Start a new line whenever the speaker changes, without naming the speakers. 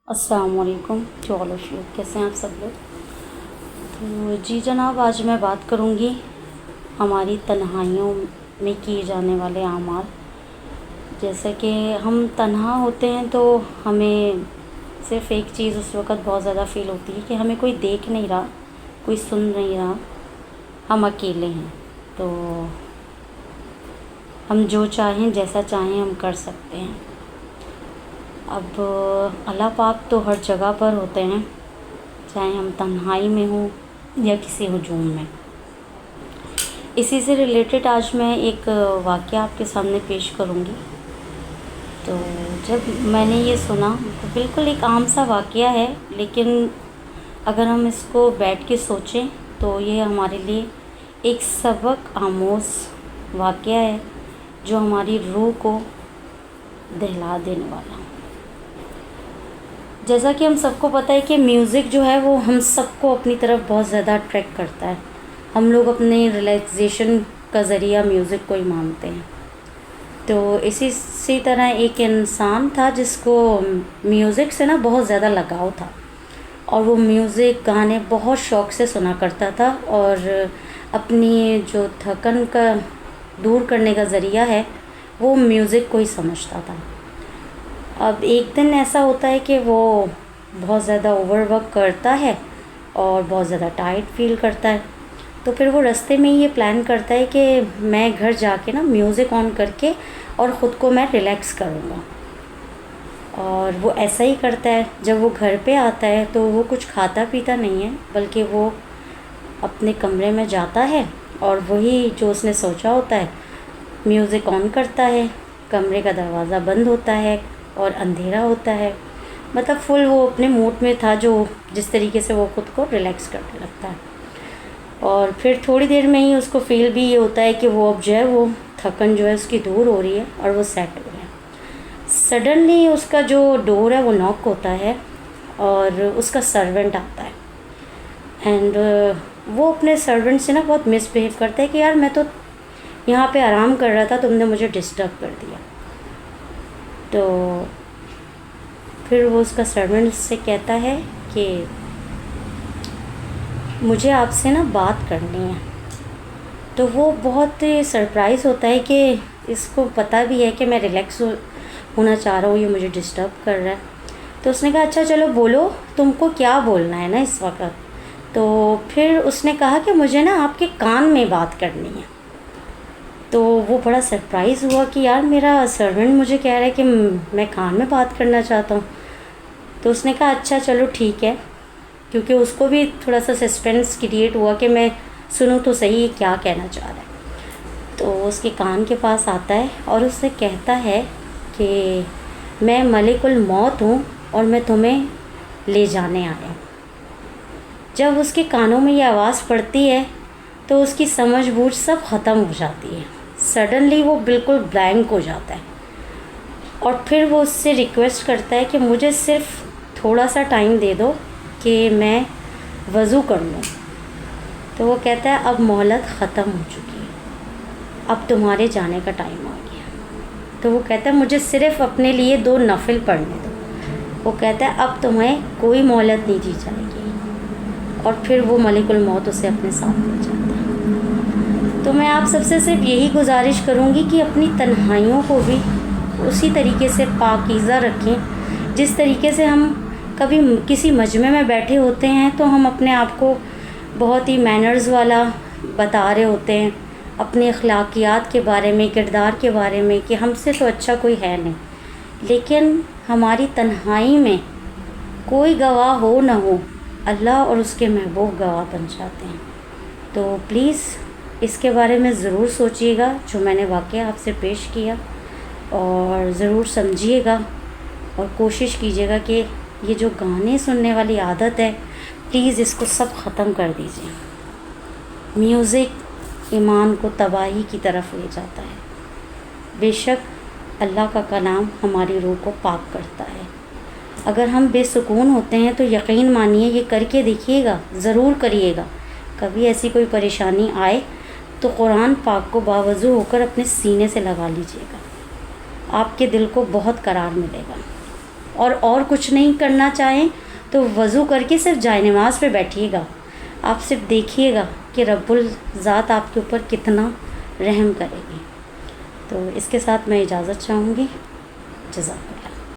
السلام علیکم کیسے ہیں آپ سب لوگ؟ تو جی جناب، آج میں بات کروں گی ہماری تنہائیوں میں کیے جانے والے اعمال۔ جیسے کہ ہم تنہا ہوتے ہیں تو ہمیں صرف ایک چیز اس وقت بہت زیادہ فیل ہوتی ہے کہ ہمیں کوئی دیکھ نہیں رہا، کوئی سن نہیں رہا، ہم اکیلے ہیں۔ تو ہم جو چاہیں جیسا چاہیں ہم کر سکتے ہیں۔ اب اللہ پاک تو ہر جگہ پر ہوتے ہیں، چاہے ہم تنہائی میں ہوں یا کسی ہجوم میں۔ اسی سے ریلیٹڈ آج میں ایک واقعہ آپ کے سامنے پیش کروں گی۔ تو جب میں نے یہ سنا تو بالکل ایک عام سا واقعہ ہے، لیکن اگر ہم اس کو بیٹھ کے سوچیں تو یہ ہمارے لیے ایک سبق آموز واقعہ ہے جو ہماری روح کو دہلا دینے والا۔ جیسا کہ ہم سب کو پتہ ہے کہ میوزک جو ہے وہ ہم سب کو اپنی طرف بہت زیادہ اٹریکٹ کرتا ہے۔ ہم لوگ اپنے ریلیکسیشن کا ذریعہ میوزک کو ہی مانتے ہیں۔ تو اسی طرح ایک انسان تھا جس کو میوزک سے نا بہت زیادہ لگاؤ تھا، اور وہ میوزک گانے بہت شوق سے سنا کرتا تھا، اور اپنی جو تھکن کا دور کرنے کا ذریعہ ہے وہ میوزک کو ہی سمجھتا تھا۔ اب ایک دن ایسا ہوتا ہے کہ وہ بہت زیادہ اوور ورک کرتا ہے اور بہت زیادہ ٹائرڈ فیل کرتا ہے۔ تو پھر وہ رستے میں یہ پلان کرتا ہے کہ میں گھر جا کے نا میوزک آن کر کے اور خود کو میں ریلیکس کروں گا۔ اور وہ ایسا ہی کرتا ہے۔ جب وہ گھر پہ آتا ہے تو وہ کچھ کھاتا پیتا نہیں ہے، بلکہ وہ اپنے کمرے میں جاتا ہے اور وہی جو اس نے سوچا ہوتا ہے میوزک آن کرتا ہے۔ کمرے کا دروازہ بند ہوتا ہے اور اندھیرا ہوتا ہے، مطلب فل وہ اپنے موڈ میں تھا جس طریقے سے وہ خود کو ریلیکس کرنے لگتا ہے۔ اور پھر تھوڑی دیر میں ہی اس کو فیل بھی یہ ہوتا ہے کہ وہ اب جو ہے وہ تھکن جو ہے اس کی دور ہو رہی ہے اور وہ سیٹ ہو رہا ہے۔ سڈنلی اس کا جو ڈور ہے وہ ناک ہوتا ہے اور اس کا سرونٹ آتا ہے، اینڈ وہ اپنے سرونٹ سے نا بہت مس بہیو کرتا ہے کہ یار میں تو یہاں پہ آرام کر رہا تھا، تم نے مجھے ڈسٹرب کر دیا۔ تو پھر وہ اس کا سرونٹ سے کہتا ہے کہ مجھے آپ سے نا بات کرنی ہے۔ تو وہ بہت سرپرائز ہوتا ہے کہ اس کو پتہ بھی ہے کہ میں ریلیکس ہونا چاہ رہا ہوں، یہ مجھے ڈسٹرب کر رہا ہے۔ تو اس نے کہا اچھا چلو بولو، تم کو کیا بولنا ہے نا اس وقت۔ تو پھر اس نے کہا کہ مجھے نا آپ کے کان میں بات کرنی ہے۔ تو وہ بڑا سرپرائز ہوا کہ یار میرا سرونٹ مجھے کہہ رہا ہے کہ میں کان میں بات کرنا چاہتا ہوں۔ تو اس نے کہا اچھا چلو ٹھیک ہے، کیونکہ اس کو بھی تھوڑا سا سسپینس کریٹ ہوا کہ میں سنوں تو صحیح یہ کیا کہنا چاہ رہا ہے۔ تو اس کے کان کے پاس آتا ہے اور اس سے کہتا ہے کہ میں ملک الموت ہوں اور میں تمہیں لے جانے آیا ہوں۔ جب اس کے کانوں میں یہ آواز پڑتی ہے تو اس کی سمجھ بوجھ سب ختم ہو جاتی ہے۔ سڈنلی وہ بالکل بلینک ہو جاتا ہے، اور پھر وہ اس سے ریکویسٹ کرتا ہے کہ مجھے صرف تھوڑا سا ٹائم دے دو کہ میں وضو کر لوں۔ تو وہ کہتا ہے اب مہلت ختم ہو چکی ہے، اب تمہارے جانے کا ٹائم آ گیا۔ تو وہ کہتا ہے مجھے صرف اپنے لیے 2 نفل پڑھنے دو۔ وہ کہتا ہے اب تمہیں کوئی مہلت نہیں دی جائے گی، اور پھر وہ ملک الموت اسے اپنے ساتھ لے جاتا ہے۔ تو میں آپ سب سے صرف یہی گزارش کروں گی کہ اپنی تنہائیوں کو بھی اسی طریقے سے پاکیزہ رکھیں جس طریقے سے ہم کبھی کسی مجمع میں بیٹھے ہوتے ہیں تو ہم اپنے آپ کو بہت ہی مینرز والا بتا رہے ہوتے ہیں، اپنے اخلاقیات کے بارے میں، کردار کے بارے میں، کہ ہم سے تو اچھا کوئی ہے نہیں، لیکن ہماری تنہائی میں کوئی گواہ ہو نہ ہو، اللہ اور اس کے محبوب گواہ بن جاتے ہیں۔ تو پلیز اس کے بارے میں ضرور سوچیے گا جو میں نے واقعہ آپ سے پیش کیا، اور ضرور سمجھیے گا اور کوشش کیجیے گا کہ یہ جو گانے سننے والی عادت ہے پلیز اس کو سب ختم کر دیجیے۔ میوزک ایمان کو تباہی کی طرف لے جاتا ہے۔ بے شک اللہ کا کلام ہماری روح کو پاک کرتا ہے۔ اگر ہم بے سکون ہوتے ہیں تو یقین مانیے یہ کر کے دیکھیے گا، ضرور کریے گا۔ کبھی ایسی کوئی پریشانی آئے تو قرآن پاک کو باوضو ہو کر اپنے سینے سے لگا لیجیے گا، آپ کے دل کو بہت قرار ملے گا۔ اور کچھ نہیں کرنا چاہیں تو وضو کر کے صرف جائے نماز پہ بیٹھیے گا، آپ صرف دیکھیے گا کہ رب الذات آپ کے اوپر کتنا رحم کرے گی۔ تو اس کے ساتھ میں اجازت چاہوں گی، جزاک اللہ۔